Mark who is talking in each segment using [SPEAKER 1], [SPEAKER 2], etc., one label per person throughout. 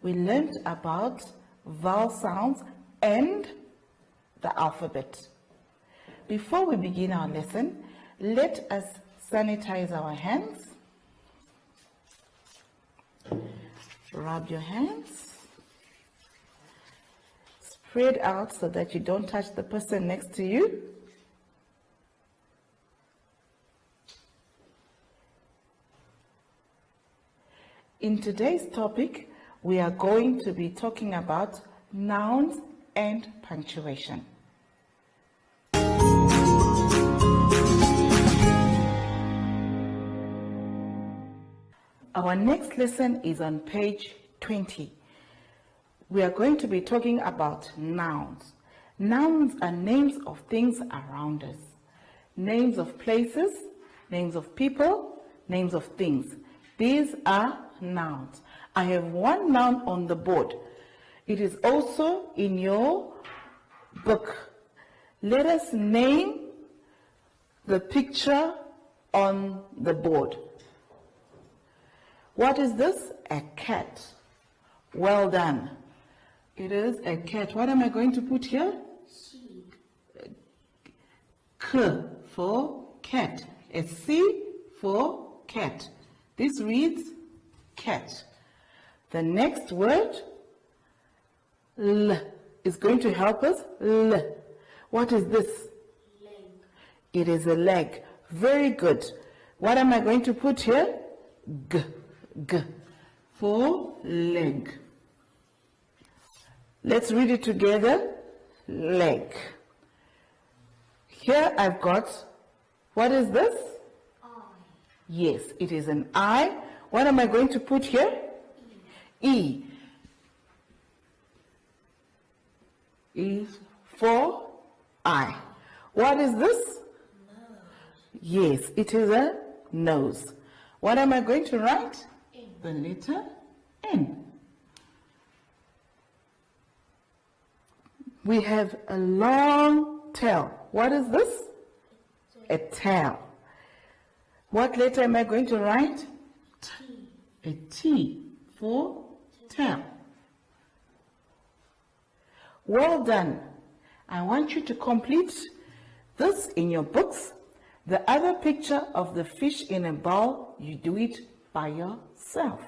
[SPEAKER 1] we learned about vowel sounds and the alphabet. Before we begin our lesson, let us sanitize our hands. Rub your hands. Spread out so that you don't touch the person next to you. In today's topic, we are going to be talking about nouns and punctuation. Our next lesson is on page 20. We are going to be talking about nouns. Nouns are names of things around us. Names of places, names of people, names of things. These are nouns. I have one noun on the board. It is also in your book. Let us name the picture on the board. What is this? A cat. Well done. It is a cat. What am I going to put here?
[SPEAKER 2] Sheep.
[SPEAKER 1] K for cat. A C for cat. This reads cat. The next word, L, is going to help us. L. What is this?
[SPEAKER 2] Leg.
[SPEAKER 1] It is a leg. Very good. What am I going to put here? G. G for leg. Let's read it together. Leg. Here I've got, what is this?
[SPEAKER 2] Eye.
[SPEAKER 1] Yes, it is an eye. What am I going to put here? E. E for eye. What is this?
[SPEAKER 2] Nose.
[SPEAKER 1] Yes, it is a nose. What am I going to write?
[SPEAKER 2] N.
[SPEAKER 1] The letter N. We have a long tail. What is this? A tail. What letter am I going to write?
[SPEAKER 2] T.
[SPEAKER 1] A T for tail. Well done. I want you to complete this in your books. The other picture of the fish in a bowl, you do it by yourself.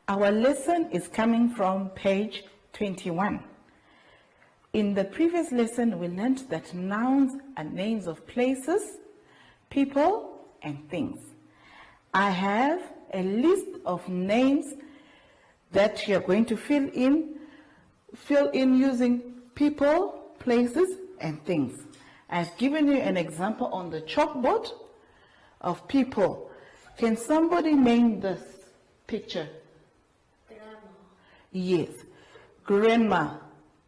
[SPEAKER 1] Our lesson is coming from page 21. In the previous lesson, we learned that nouns are names of places, people, and things. I have a list of names that you are going to fill in using people, places, and things. I've given you an example on the chalkboard of people. Can somebody name this picture?
[SPEAKER 2] Grandma.
[SPEAKER 1] Yes, grandma.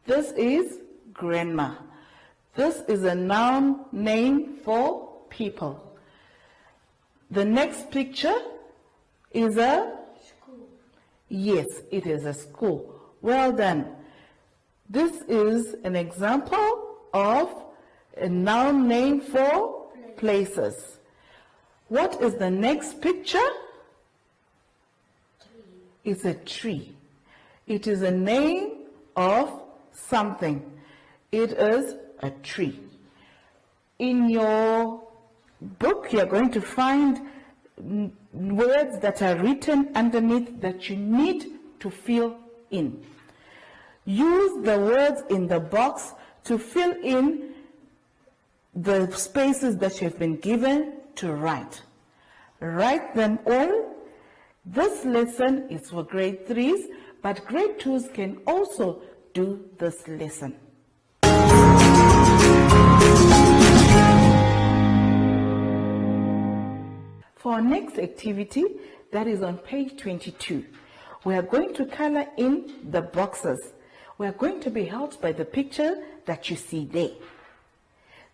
[SPEAKER 1] This is grandma. This is a noun name for people. The next picture is a
[SPEAKER 2] School.
[SPEAKER 1] Yes, it is a school. Well done. This is an example of a noun name for places. What is the next picture?
[SPEAKER 2] Tree.
[SPEAKER 1] It's a tree. It is a name of something. It is a tree. In your book, you're going to find words that are written underneath that you need to fill in. Use the words in the box to fill in the spaces that you've been given to write. Write them all. This lesson is for grade 3s, but grade 2s can also do this lesson. For our next activity, that is on page 22, we are going to color in the boxes. We are going to be helped by the picture that you see there.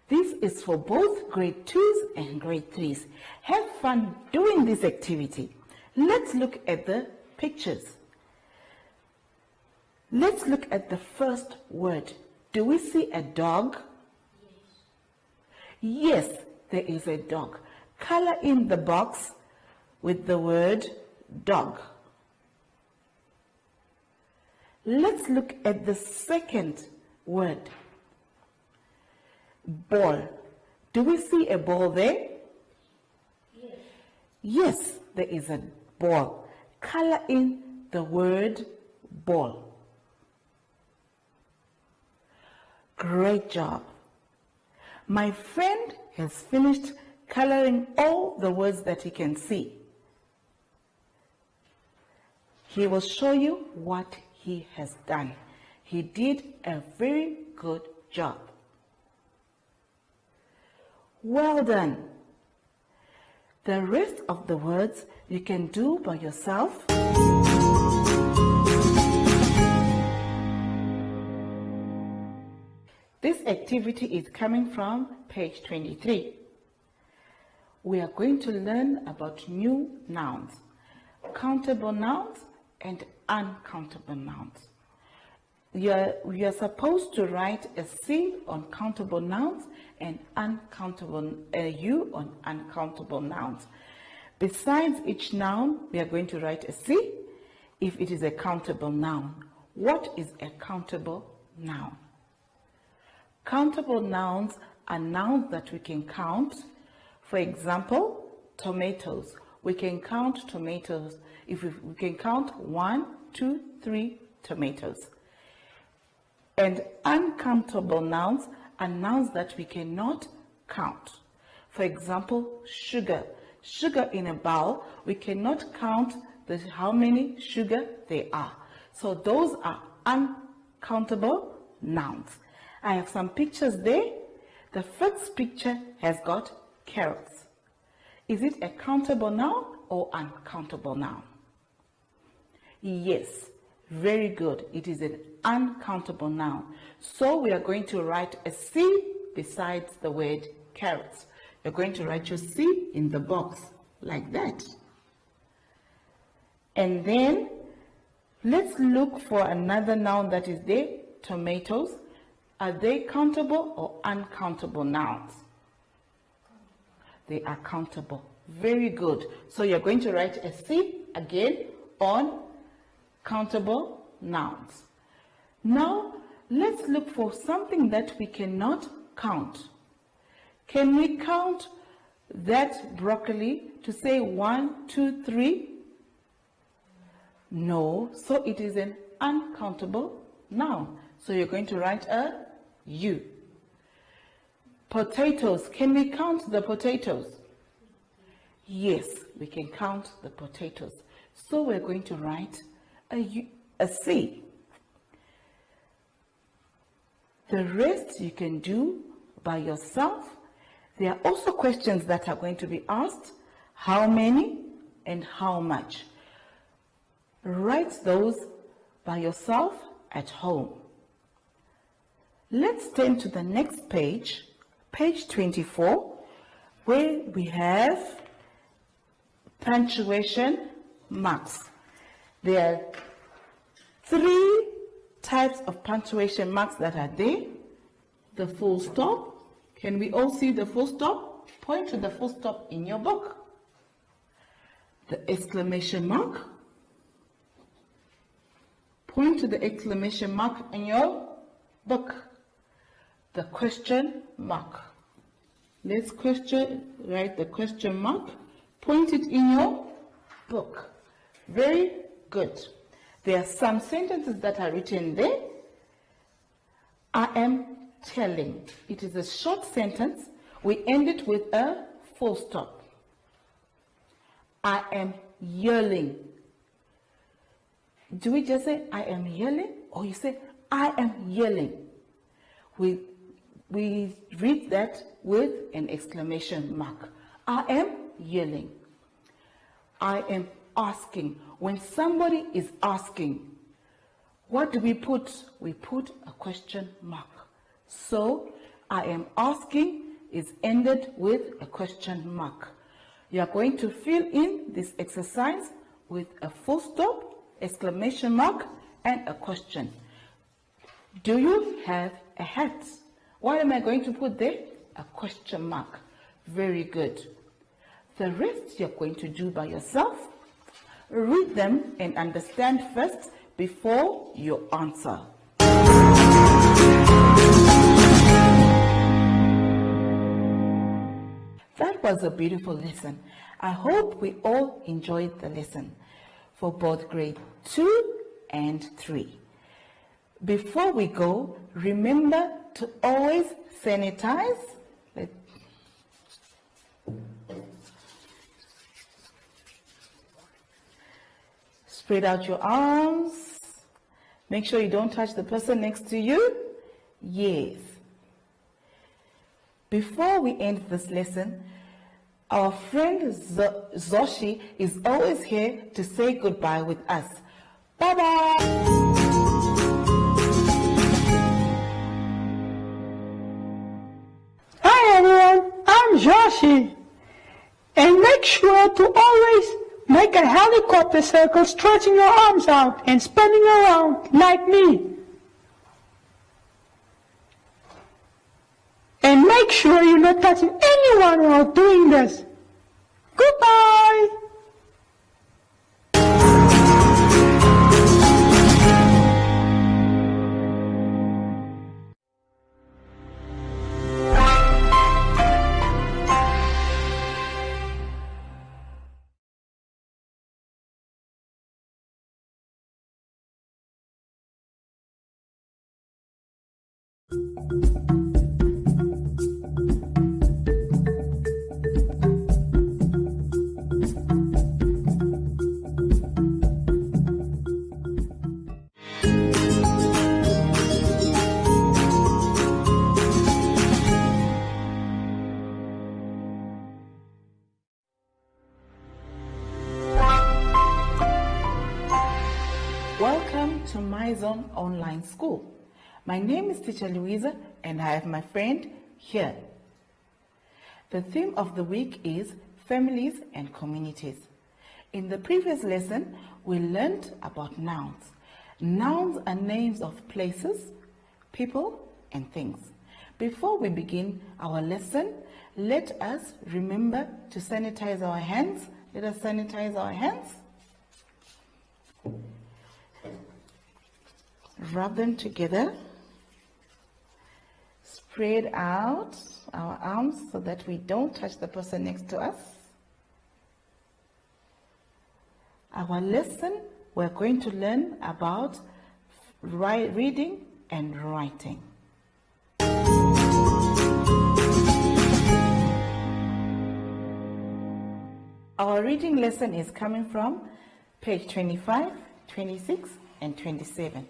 [SPEAKER 1] This is for both grade 2s and grade 3s. Have fun doing this activity. Let's look at the pictures. Let's look at the first word. Do we see a dog?
[SPEAKER 2] Yes.
[SPEAKER 1] Yes, there is a dog. Color in the box with the word dog. Let's look at the second word. Ball. Do we see a ball there?
[SPEAKER 2] Yes.
[SPEAKER 1] Yes, there is a ball. Color in the word ball. Great job. My friend has finished coloring all the words that he can see. He will show you what he has done. He did a very good job. Well done. The rest of the words you can do by yourself. This activity is coming from page 23. We are going to learn about new nouns, countable nouns and uncountable nouns. You are supposed to write a C on countable nouns and uncountable U on uncountable nouns. Besides each noun, we are going to write a C if it is a countable noun. What is a countable noun? Countable nouns are nouns that we can count. For example, tomatoes. We can count tomatoes. If we can count 1, 2, 3 tomatoes. And uncountable nouns are nouns that we cannot count. For example, sugar. Sugar in a bowl, we cannot count how many sugar there are. So those are uncountable nouns. I have some pictures there. The first picture has got carrots. Is it a countable noun or uncountable noun? Yes, very good. It is an uncountable noun. So we are going to write a C besides the word carrots. You're going to write your C in the box like that. And then let's look for another noun that is there, tomatoes. Are they countable or uncountable nouns? They are countable. Very good. So you're going to write a C again on countable nouns. Now, let's look for something that we cannot count. Can we count that broccoli to say 1, 2, 3? No, so it is an uncountable noun. So you're going to write a U. Potatoes, can we count the potatoes? Yes, we can count the potatoes. So we're going to write a C. The rest you can do by yourself. There are also questions that are going to be asked. How many and how much? Write those by yourself at home. Let's turn to the next page, page 24, where we have punctuation marks. There are 3 types of punctuation marks that are there. The full stop. Can we all see the full stop? Point to the full stop in your book. The exclamation mark. Point to the exclamation mark in your book. The question mark. Let's write the question mark. Point it in your book. Very good. There are some sentences that are written there. I am telling. It is a short sentence. We end it with a full stop. I am yelling. Do we just say I am yelling, or you say I am yelling? We read that with an exclamation mark. I am yelling. I am asking. When somebody is asking, what do we put? We put a question mark. So, I am asking is ended with a question mark. You are going to fill in this exercise with a full stop, exclamation mark, and a question. Do you have a hat? What am I going to put there? A question mark. Very good. The rest you're going to do by yourself. Read them and understand first before you answer. That was a beautiful lesson. I hope we all enjoyed the lesson for both grade 2 and 3. Before we go, remember to always sanitize. Spread out your arms. Make sure you don't touch the person next to you. Yes. Before we end this lesson, our friend Zoshi is always here to say goodbye with us. Bye-bye.
[SPEAKER 3] Hi everyone, I'm Joshi. And make sure to always make a helicopter circle, stretching your arms out and spinning around like me. And make sure you're not touching anyone while doing this. Goodbye!
[SPEAKER 1] Welcome to My Zone Online School. My name is Teacher Louisa and I have my friend here. The theme of the week is families and communities. In the previous lesson, we learned about nouns. Nouns are names of places, people, and things. Before we begin our lesson, let us remember to sanitize our hands. Let us sanitize our hands. Rub them together. Spread out our arms so that we don't touch the person next to us. Our lesson, we're going to learn about reading and writing. Our reading lesson is coming from page 25, 26, and 27.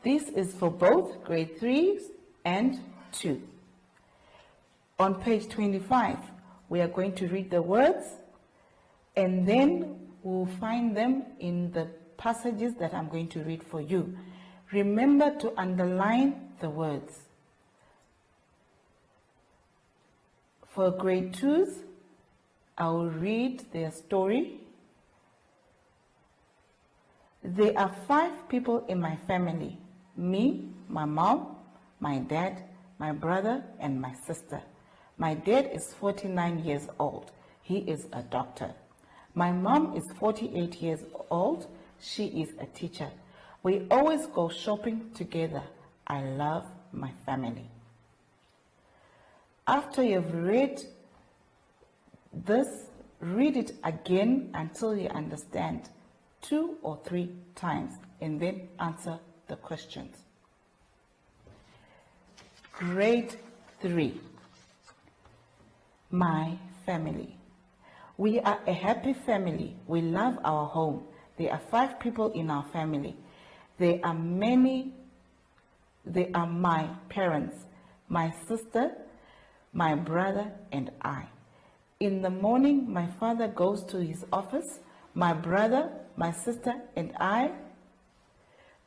[SPEAKER 1] This is for both grade 3 and 2. On page 25, we are going to read the words and then we'll find them in the passages that I'm going to read for you. Remember to underline the words. For grade 2s, I will read their story. There are 5 people in my family. Me, my mom, my dad, my brother, and my sister. My dad is 49 years old. He is a doctor. My mom is 48 years old. She is a teacher. We always go shopping together. I love my family. After you've read this, read it again until you understand 2 or 3 times and then answer the questions. Grade 3. My family. We are a happy family. We love our home. There are 5 people in our family. They are my parents, my sister, my brother, and I. In the morning, my father goes to his office. My brother, my sister, and I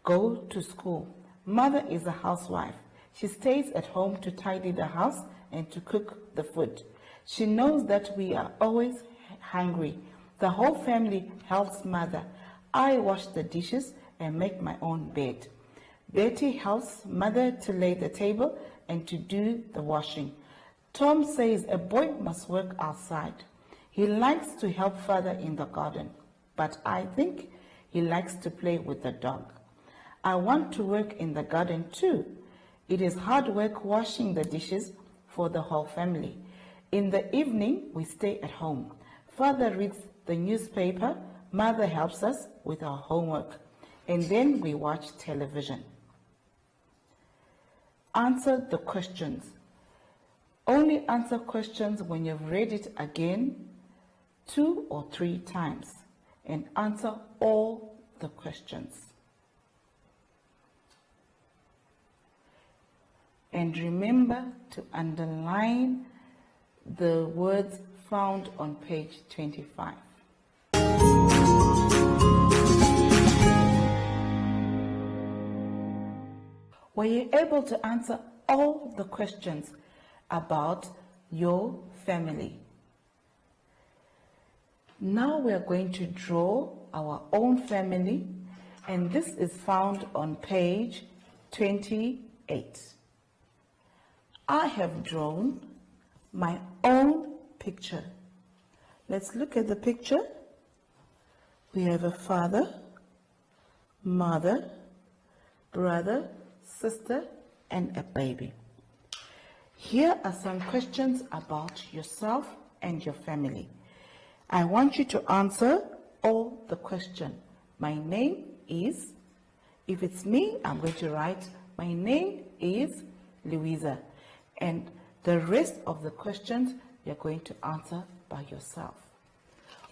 [SPEAKER 1] go to school. Mother is a housewife. She stays at home to tidy the house and to cook the food. She knows that we are always hungry. The whole family helps mother. I wash the dishes and make my own bed. Betty helps mother to lay the table and to do the washing. Tom says a boy must work outside. He likes to help father in the garden, but I think he likes to play with the dog. I want to work in the garden too. It is hard work washing the dishes for the whole family. In the evening, we stay at home. Father reads the newspaper, mother helps us with our homework, and then we watch television. Answer the questions. Only answer questions when you've read it again 2 or 3 times, and answer all the questions. And remember to underline the words found on page 25. Were you able to answer all the questions about your family? Now we are going to draw our own family, and this is found on page 28. I have drawn my own picture. Let's look at the picture. We have a father, mother, brother, sister, and a baby. Here are some questions about yourself and your family. I want you to answer all the question. My name is, if it's me, I'm going to write, my name is Louisa. And the rest of the questions you're going to answer by yourself.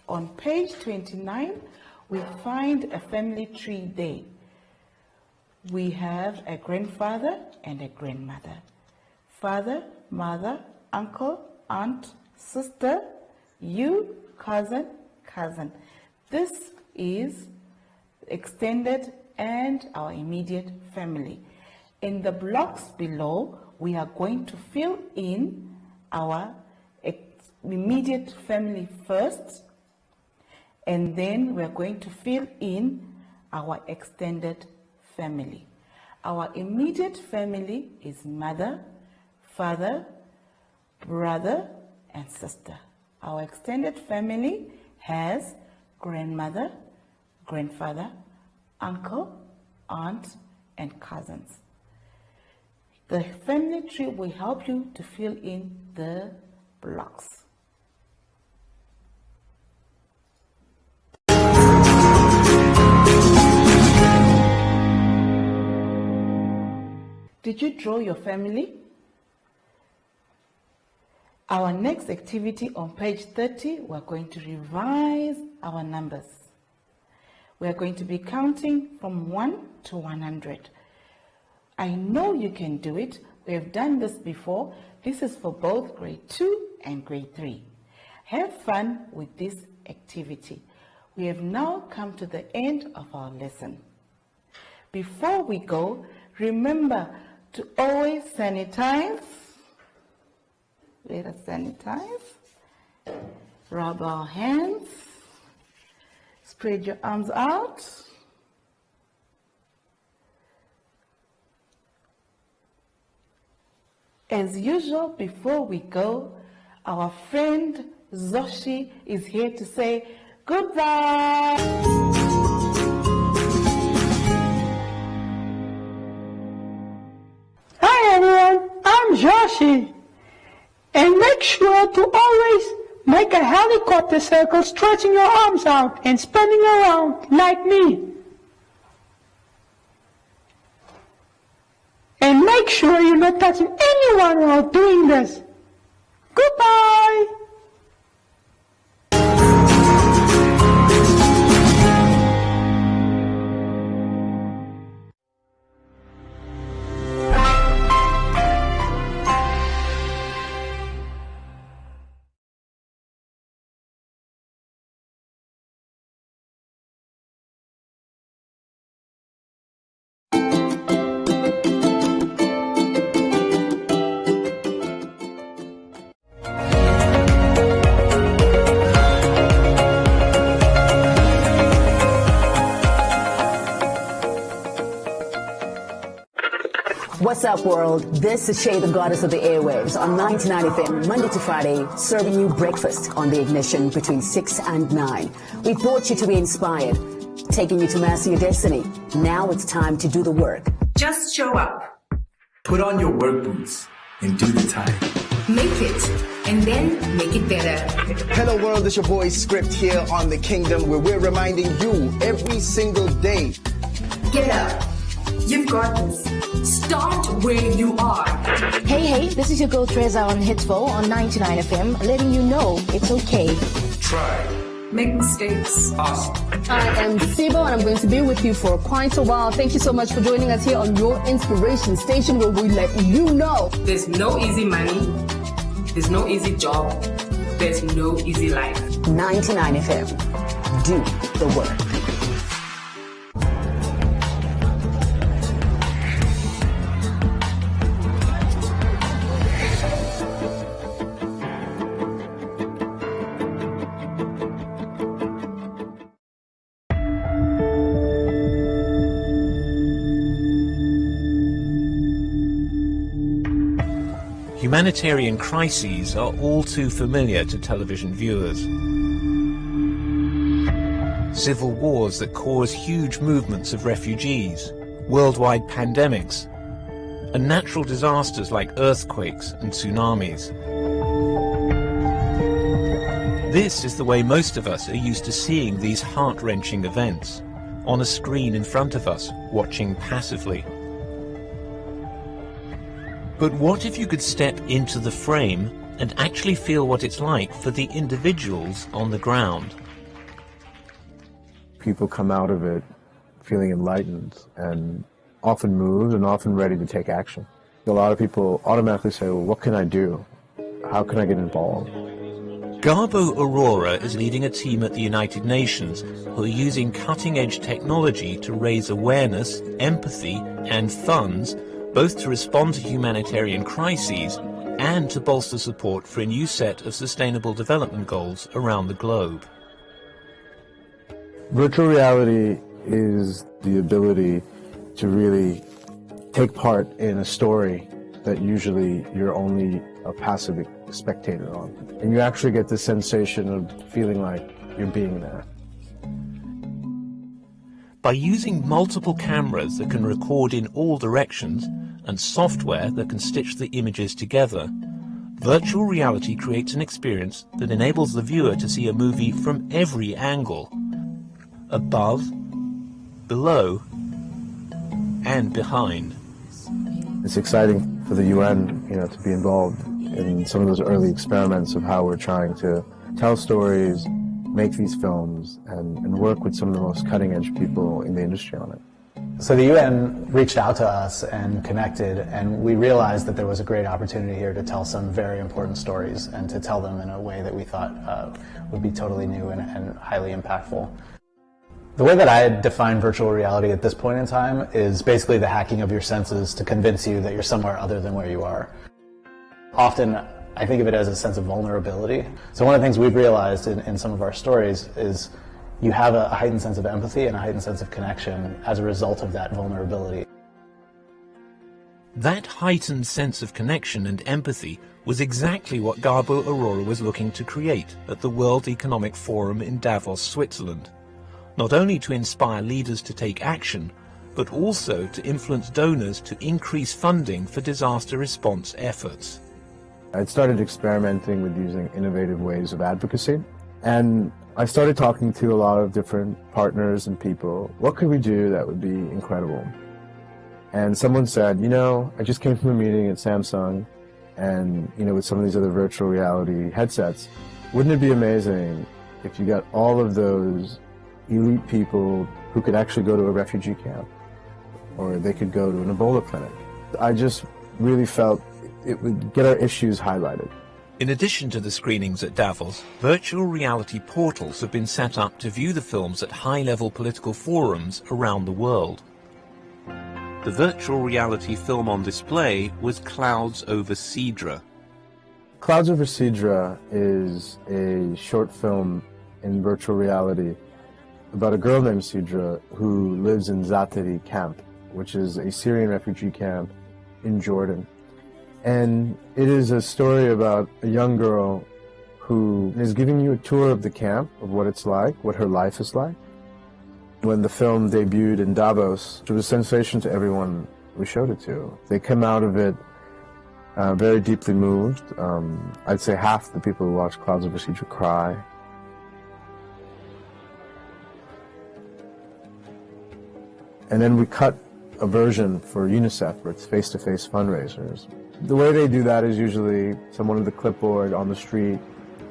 [SPEAKER 1] On page 29, we find a family tree there. We have a grandfather and a grandmother. Father, mother, uncle, aunt, sister, you, cousin, cousin. This is extended and our immediate family. In the blocks below, we are going to fill in our immediate family first, and then we're going to fill in our extended family. Our immediate family is mother, father, brother, and sister. Our extended family has grandmother, grandfather, uncle, aunt, and cousins. The family tree will help you to fill in the blocks. Did you draw your family? Our next activity on page 30, we're going to revise our numbers. We're going to be counting from 1 to 100. I know you can do it. We have done this before. This is for both grade 2 and grade 3. Have fun with this activity. We have now come to the end of our lesson. Before we go, remember to always sanitize. Let us sanitize. Rub our hands. Spread your arms out. As usual, before we go, our friend Zoshi is here to say goodbye.
[SPEAKER 3] Hi everyone, I'm Joshi. And make sure to always make a helicopter circle, stretching your arms out and spinning around like me. And make sure you're not touching anyone while doing this. Goodbye!
[SPEAKER 4] What's up, world? This is Shay, the goddess of the airwaves, on 99 FM, Monday to Friday, serving you breakfast on the ignition between 6 and 9. We brought you to be inspired, taking you to master your destiny. Now it's time to do the work.
[SPEAKER 5] Just show up.
[SPEAKER 6] Put on your work boots and do the time.
[SPEAKER 5] Make it. And then make it better.
[SPEAKER 7] Hello world, it's your boy Script here on The Kingdom, where we're reminding you every single day.
[SPEAKER 5] Get up. You've got this. Start where you are.
[SPEAKER 8] Hey, this is your girl Treza on Hitsville on 99 FM, letting you know it's okay.
[SPEAKER 6] Try.
[SPEAKER 5] Make mistakes.
[SPEAKER 6] Awesome.
[SPEAKER 9] I am Sibo and I'm going to be with you for quite a while. Thank you so much for joining us here on your inspiration station, where we let you know
[SPEAKER 5] There's no easy money. There's no easy job. There's no easy life.
[SPEAKER 4] 99 FM. Do the work.
[SPEAKER 10] Humanitarian crises are all too familiar to television viewers. Civil wars that cause huge movements of refugees, worldwide pandemics, and natural disasters like earthquakes and tsunamis. This is the way most of us are used to seeing these heart-wrenching events, on a screen in front of us, watching passively. But what if you could step into the frame and actually feel what it's like for the individuals on the ground?
[SPEAKER 11] People come out of it feeling enlightened and often moved and often ready to take action. A lot of people automatically say, well, what can I do? How can I get involved?
[SPEAKER 10] Garbo Aurora is leading a team at the United Nations who are using cutting-edge technology to raise awareness, empathy and funds, both to respond to humanitarian crises and to bolster support for a new set of sustainable development goals around the globe.
[SPEAKER 11] Virtual reality is the ability to really take part in a story that usually you're only a passive spectator on. And you actually get the sensation of feeling like you're being there.
[SPEAKER 10] By using multiple cameras that can record in all directions and software that can stitch the images together, virtual reality creates an experience that enables the viewer to see a movie from every angle, above, below, and behind.
[SPEAKER 11] It's exciting for the UN, to be involved in some of those early experiments of how we're trying to tell stories, make these films, and work with some of the most cutting-edge people in the industry on it.
[SPEAKER 12] So the UN reached out to us and connected, and we realized that there was a great opportunity here to tell some very important stories and to tell them in a way that we thought would be totally new and highly impactful. The way that I define virtual reality at this point in time is basically the hacking of your senses to convince you that you're somewhere other than where you are. Often, I think of it as a sense of vulnerability. So one of the things we've realized in some of our stories is you have a heightened sense of empathy and a heightened sense of connection as a result of that vulnerability.
[SPEAKER 10] That heightened sense of connection and empathy was exactly what Garbo Aurora was looking to create at the World Economic Forum in Davos, Switzerland. Not only to inspire leaders to take action, but also to influence donors to increase funding for disaster response efforts.
[SPEAKER 11] I'd started experimenting with using innovative ways of advocacy, and I started talking to a lot of different partners and people. What could we do that would be incredible? And someone said, I just came from a meeting at Samsung, and, with some of these other virtual reality headsets, wouldn't it be amazing if you got all of those elite people who could actually go to a refugee camp, or they could go to an Ebola clinic? I just really felt it would get our issues highlighted.
[SPEAKER 10] In addition to the screenings at Davos, virtual reality portals have been set up to view the films at high-level political forums around the world. The virtual reality film on display was Clouds Over Sidra.
[SPEAKER 11] Clouds Over Sidra is a short film in virtual reality about a girl named Sidra who lives in Zaatari camp, which is a Syrian refugee camp in Jordan. And it is a story about a young girl who is giving you a tour of the camp, of what it's like, what her life is like. When the film debuted in Davos, it was a sensation to everyone we showed it to. They come out of it very deeply moved. I'd say half the people who watched Clouds of Prestige would cry. And then we cut a version for UNICEF, where it's face-to-face fundraisers. The way they do that is usually someone with a clipboard on the street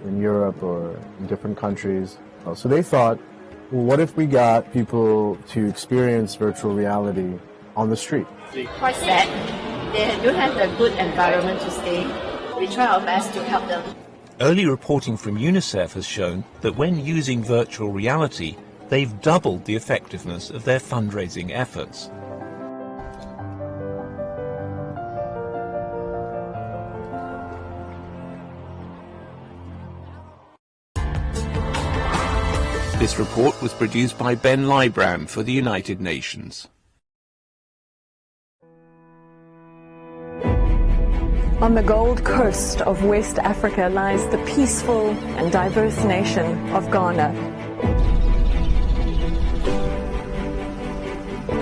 [SPEAKER 11] in Europe or in different countries. So they thought, well, what if we got people to experience virtual reality on the street?
[SPEAKER 13] Quite sad. They don't have a good environment to stay. We try our best to help them.
[SPEAKER 10] Early reporting from UNICEF has shown that when using virtual reality, they've doubled the effectiveness of their fundraising efforts. This report was produced by Ben Lybrand for the United Nations.
[SPEAKER 14] On the Gold Coast of West Africa lies the peaceful and diverse nation of Ghana.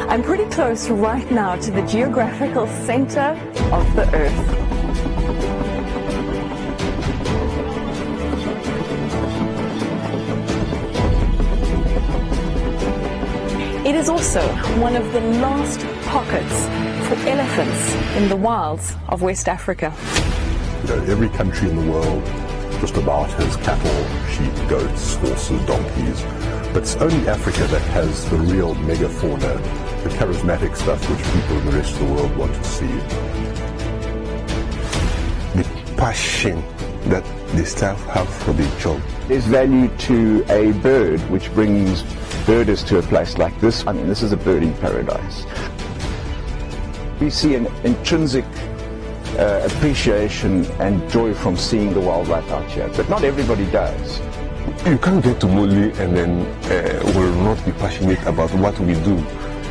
[SPEAKER 14] I'm pretty close right now to the geographical center of the Earth. It is also one of the last pockets for elephants in the wilds of West Africa.
[SPEAKER 15] Every country in the world just about has cattle, sheep, goats, horses, donkeys, but it's only Africa that has the real megafauna, the charismatic stuff which people in the rest of the world want to see.
[SPEAKER 16] The passion that the staff have for the job.
[SPEAKER 17] There's value to a bird which brings birders to a place like this. I mean, this is a birding paradise. We see an intrinsic appreciation and joy from seeing the wildlife out here, but not everybody does.
[SPEAKER 16] You can't get to Moli and then will not be passionate about what we do,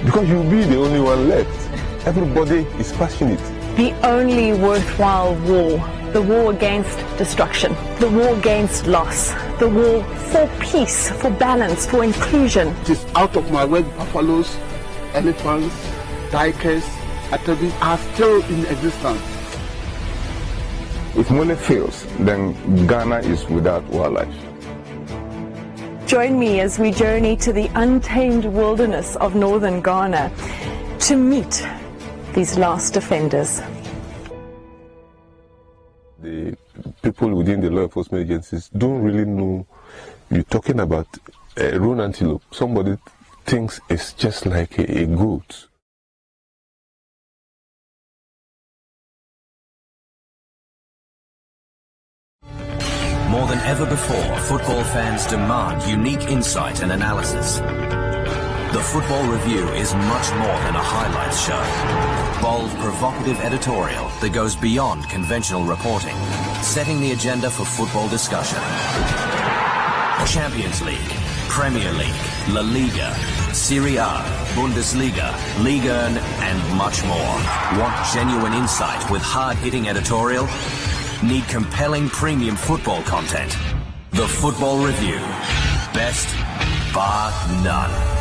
[SPEAKER 16] because you'll be the only one left. Everybody is passionate.
[SPEAKER 14] The only worthwhile war, the war against destruction, the war against loss, the war for peace, for balance, for inclusion.
[SPEAKER 18] It is out of my way. Buffaloes, elephants, tigers, atabi are still in existence.
[SPEAKER 16] If money fails, then Ghana is without wildlife.
[SPEAKER 14] Join me as we journey to the untamed wilderness of northern Ghana to meet these last defenders.
[SPEAKER 16] The people within the law enforcement agencies don't really know you're talking about a roan antelope. Somebody thinks it's just like a goat.
[SPEAKER 19] More than ever before, football fans demand unique insight and analysis. The Football Review is much more than a highlights show. Bold, provocative editorial that goes beyond conventional reporting, setting the agenda for football discussion. Champions League, Premier League, La Liga, Serie A, Bundesliga, Liga 1, and much more. Want genuine insight with hard-hitting editorial? Need compelling premium football content? The Football Review. Best bar none.